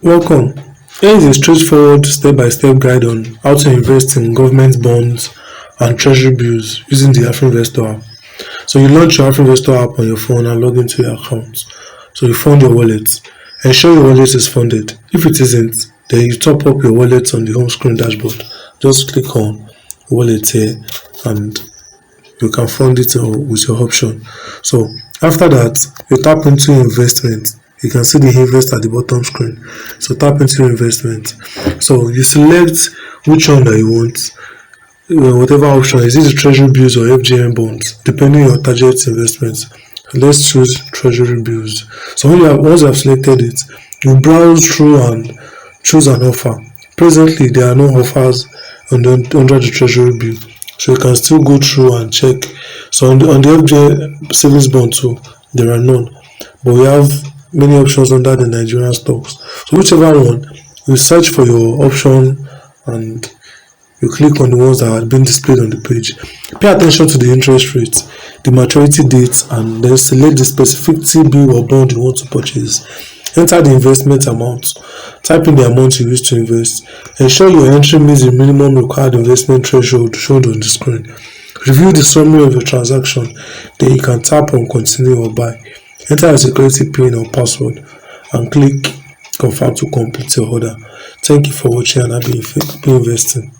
Welcome. Here is a straightforward step-by-step guide on how to invest in government bonds and treasury bills using the Afrivestor app. So you launch your Afrivestor app on your phone and log into your account. So you fund your wallet. Ensure your wallet is funded. If it isn't, then you top up your wallet on the home screen dashboard. Just click on wallet here and you can fund it with your option. So after that, you tap into investment. You can see the invest at the bottom screen. So tap into investment. So you select which one that you want, whatever option. Is it the treasury bills or FGM bonds, depending on your target investment. Let's choose treasury bills. So once you have selected it, you browse through and choose an offer. Presently, there are no offers under the treasury bill, so you can still go through and check. So on the FJ savings bond too, there are none, but we have many options under the Nigerian stocks. So whichever one, you search for your option and you click on the ones that have been displayed on the page. Pay attention to the interest rate, the maturity date, and then select the specific T-bill or bond you want to purchase. Enter the investment amount. Type in the amount you wish to invest. Ensure your entry meets the minimum required investment threshold shown on the screen. Review the summary of your transaction. Then you can tap on continue or buy. Enter your security PIN or password and click confirm to complete your order. Thank you for watching and happy investing.